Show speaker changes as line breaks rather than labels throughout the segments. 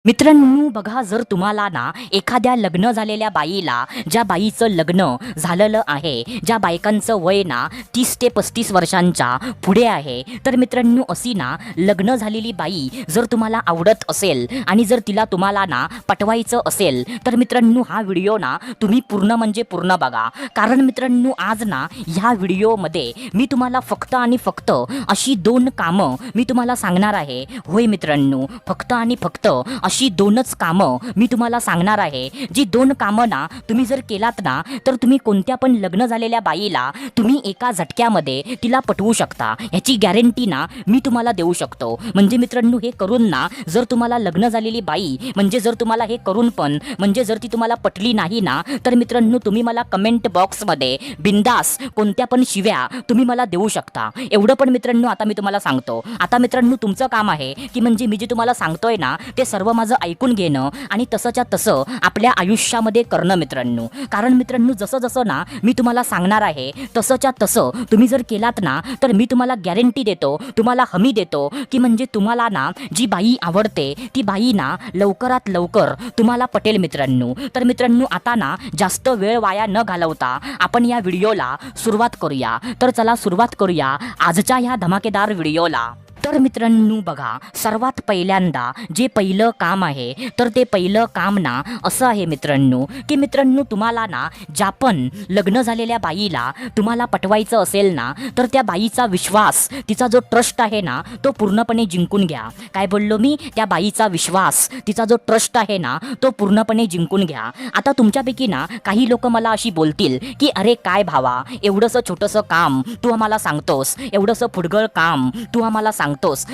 मित्रांनो बघा, जर तुम्हाला ना एखाद्या लग्न झालेल्या बाईला, ज्या बाईचं लग्न झालेलं आहे, ज्या बायकांचं वय ना 30 ते 35 वर्षांच्या पुढे आहे, तर मित्रांनो अशी ना लग्न झालेली बाई जर तुम्हाला आवडत असेल आणि जर तुम्हाला ना पटवायचं असेल, तर मित्रांनो हा व्हिडिओ ना तुम्ही पूर्ण म्हणजे पूर्ण बघा. कारण मित्रांनो आज ना ह्या व्हिडिओमध्ये मी तुम्हाला फक्त आणि फक्त अशी 2 कामं मी तुम्हाला सांगणार आहे. होय मित्रांनो, फक्त आणि फक्त अशी 2च कामं मी तुम्हाला सांगणार आहे, जी 2 कामं ना तुम्ही जर केलात ना, तर तुम्ही कोणत्या पण लग्न झालेल्या बाईला तुम्ही एका झटक्यामध्ये तिला पटवू शकता. ह्याची गॅरंटी ना मी तुम्हाला देऊ शकतो. म्हणजे मित्रांनो हे करून ना, जर तुम्हाला लग्न झालेली बाई म्हणजे जर तुम्हाला हे करून पण म्हणजे जर ती तुम्हाला पटली नाही ना, तर मित्रांनो तुम्ही मला कमेंट बॉक्समध्ये बिंदास कोणत्या पण शिव्या तुम्ही मला देऊ शकता. एवढं पण मित्रांनो आता मी तुम्हाला सांगतो. आता मित्रांनो तुमचं काम आहे की म्हणजे मी जे तुम्हाला सांगतोय ना ते सर्व माझं ऐकून घेणं आणि तसंच्या तसं आपल्या आयुष्यामध्ये करणं मित्रांनो. कारण मित्रांनो जसं जसं ना मी तुम्हाला सांगणार आहे तसंच्या तसं तुम्ही जर केलात ना, तर मी तुम्हाला गॅरंटी देतो, तुम्हाला हमी देतो की म्हणजे तुम्हाला ना जी बाई आवडते ती बाई ना लवकरात लवकर तुम्हाला पटेल मित्रांनो. तर मित्रांनो आता ना जास्त वेळ वाया न घालवता आपण या व्हिडिओला सुरुवात करूया. तर चला सुरुवात करूया आजच्या ह्या धमाकेदार व्हिडिओला. तर मित्रांनो बघा, सर्वात पहिल्यांदा जे पहिलं काम आहे, तर ते पहिलं काम ना असं आहे मित्रांनो की मित्रांनो तुम्हाला ना ज्या पण लग्न झालेल्या बाईला तुम्हाला पटवायचं असेल ना, तर त्या बाईचा विश्वास, तिचा जो ट्रस्ट आहे ना तो पूर्णपणे जिंकून घ्या. काय बोललो मी? त्या बाईचा विश्वास, तिचा जो ट्रस्ट आहे ना तो पूर्णपणे जिंकून घ्या. आता तुमच्यापैकी ना काही लोक मला अशी बोलतील की अरे काय भावा, एवढंसं छोटंसं काम तू आम्हाला सांगतोस, एवढंसं फुटगळ काम तू आम्हाला सांगतोस.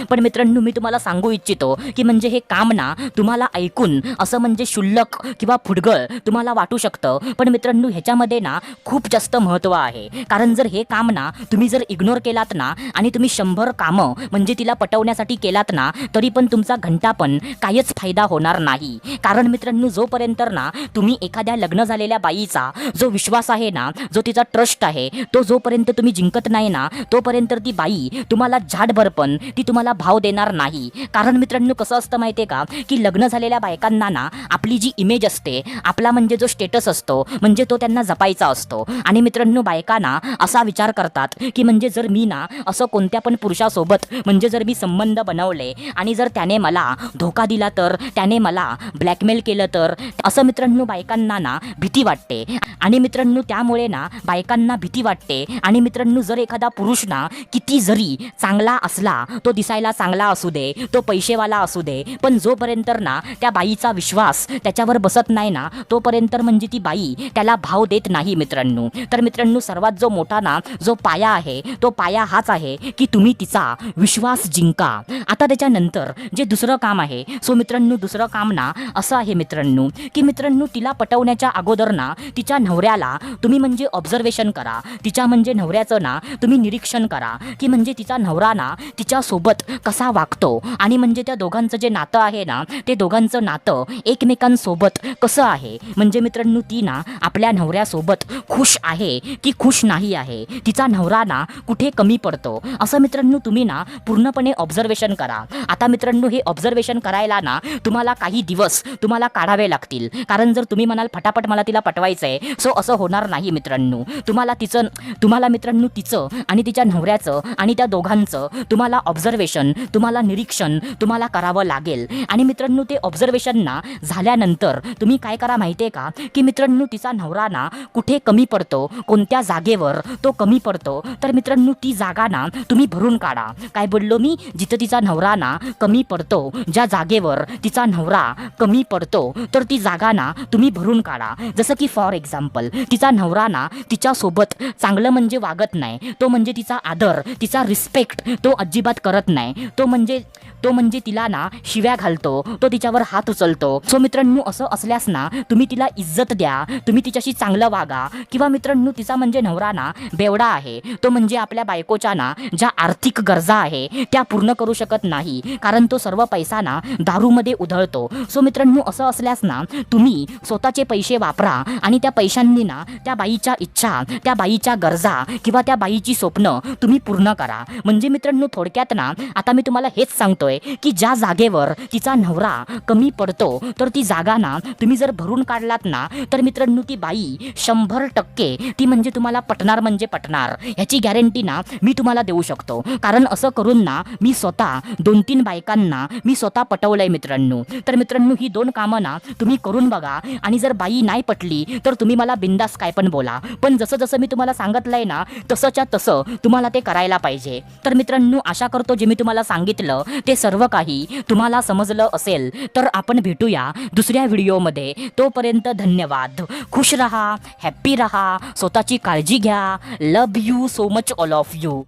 पण मित्रांनो मी तुम्हाला सांगू इच्छितो की म्हणजे हे काम ना तुम्हाला ऐकून असं म्हणजे शुल्लक किंवा फुटगळ तुम्हाला वाटू शकतं, पण मित्रांनो ह्याच्यामध्ये ना खूप जास्त महत्त्व आहे. कारण जर हे काम ना तुम्ही जर इग्नोर केलात ना आणि तुम्ही 100 कामं म्हणजे तिला पटवण्यासाठी केलात ना, तरी पण तुमचा घंटा पण काहीच फायदा होणार नाही. कारण मित्रांनो जोपर्यंत ना तुम्ही एखाद्या लग्न झालेल्या बाईचा जो विश्वास आहे ना, जो तिचा ट्रस्ट आहे, तो जोपर्यंत तुम्ही जिंकत नाही ना, तोपर्यंत ती बाई तुम्हाला झाडभर पण ती तुम्हाला भाव देणार नाही. कारण मित्रांनो कसं असतं माहिती आहे का, की लग्न झालेल्या बायकांना ना आपली जी इमेज असते, आपला म्हणजे जो स्टेटस असतो, म्हणजे तो त्यांना जपायचा असतो. आणि मित्रांनो बायकांना असा विचार करतात की म्हणजे जर मी ना असं कोणत्या पण पुरुषासोबत म्हणजे जर मी संबंध बनवले आणि जर त्याने मला धोका दिला तर, त्याने मला ब्लॅकमेल केलं तर, असं मित्रांनो बायकांना ना भीती वाटते. आणि मित्रांनो त्यामुळे ना बायकांना भीती वाटते. आणि मित्रांनो जर एखादा पुरुष ना किती जरी चांगला असला, तो दिसायला चांगला असू दे, तो पैसेवाला असू दे, पण जोपर्यंत ना त्या बाईचा विश्वास त्याच्यावर बसत नाही ना, तोपर्यंत म्हणजे ती बाई त्याला भाव देत नाही मित्रांनो. तर मित्रांनो सर्वात जो मोठा ना जो पाया आहे, तो पाया हाच आहे की तुम्ही तिचा विश्वास जिंका. आता त्याच्यानंतर जे दुसरं काम आहे, सो मित्रांनो दुसरं काम ना असं आहे मित्रांनो की मित्रांनो तिला पटवण्याच्या अगोदर ना तिच्या नवऱ्याला तुम्ही म्हणजे ऑब्झर्वेशन करा. तिच्या म्हणजे नवऱ्याचं ना तुम्ही निरीक्षण करा की म्हणजे तिचा नवरा ना तिच्यासोबत कसा वागतो आणि म्हणजे त्या दोघांचं जे नातं आहे ना, ते दोघांचं नातं एकमेकांसोबत कसं आहे. म्हणजे मित्रांनो ती ना आपल्या नवऱ्यासोबत खुश आहे की खुश नाही आहे, तिचा नवरा ना कुठे कमी पडतो, असं मित्रांनो तुम्ही ना पूर्णपणे ऑब्झर्वेशन करा. आता मित्रांनो हे ऑब्झर्वेशन करायला ना तुम्हाला काही दिवस तुम्हाला काढावे लागतील. कारण जर तुम्ही म्हणाल फटाफट मला तिला पटवायचं आहे, सो असं होणार नाही मित्रांनो. तुम्हाला मित्रांनो तिचं आणि तिच्या नवऱ्याचं आणि त्या दोघांचं तुम्हाला ऑब्झर्वेशन, तुम्हाला निरीक्षण तुम्हाला करावं लागेल. आणि मित्रांनो ते ऑब्झर्वेशन ना झाल्यानंतर तुम्ही काय करा माहिती आहे का, की मित्रांनो तिचा नवरा ना कुठे कमी पडतो, कोणत्या जागेवर तो कमी पडतो, तर मित्रांनो ती जागा ना तुम्ही भरून काढा. काय बोललो मी? जिथं तिचा नवरा ना कमी पडतो, ज्या जागेवर तिचा नवरा कमी पडतो, तर ती जागा ना तुम्ही भरून काढा. जसं की फॉर एक्झाम्पल तिचा नवरा ना तिच्यासोबत चांगलं म्हणजे वागत नाही, तो म्हणजे तिचा आदर, तिचा रिस्पेक्ट तो अजिबात करत नाही, तो म्हणजे तिला ना शिव्या घालतो, तो तिच्यावर हात उचलतो. सो मित्रांनो असं असल्यास ना तुम्ही तिला इज्जत द्या, तुम्ही तिच्याशी चांगलं वागा. किंवा मित्रांनो तिचा म्हणजे नवरा ना बेवडा आहे, तो म्हणजे आपल्या बायकोच्या ना ज्या आर्थिक गरजा आहे त्या पूर्ण करू शकत नाही, कारण तो सर्व पैसा ना दारूमध्ये उधळतो. सो मित्रांनो असं असल्यास ना तुम्ही स्वतःचे पैसे वापरा आणि त्या पैशांनी ना त्या बाईच्या इच्छा, त्या बाईच्या गरजा किंवा त्या बाईची स्वप्न तुम्ही पूर्ण करा. म्हणजे मित्रांनो थोडक्यात थोडक्यात ना आता मी तुम्हाला हेच सांगतोय की ज्या जागेवर तिचा नवरा कमी पडतो तर ती जागा ना तुम्ही जर भरून काढलात ना तर मित्रांनो ती बाई 100% ती म्हणजे तुम्हाला पटणार म्हणजे पटणार, ह्याची गॅरंटी ना मी तुम्हाला देऊ शकतो. कारण असं करून ना मी स्वतः 2-3 बायकांना मी स्वतः पटवलंय मित्रांनो. तर मित्रांनो ही 2 कामं ना तुम्ही करून बघा आणि जर बाई नाही पटली तर तुम्ही मला बिंदास काय पण बोला, पण जसं जसं मी तुम्हाला सांगितलंय ना तसंच्या तसं तुम्हाला ते करायला पाहिजे. तर मित्रांनो आशा करतो जे मी तुम्हाला सांगितलं ते सर्व काही तुम्हाला समजलं असेल. तर आपण भेटूया दुसऱ्या व्हिडिओमध्ये. तोपर्यंत धन्यवाद. खुश रहा, हॅप्पी रहा, स्वतःची काळजी घ्या. Love you so much all of you.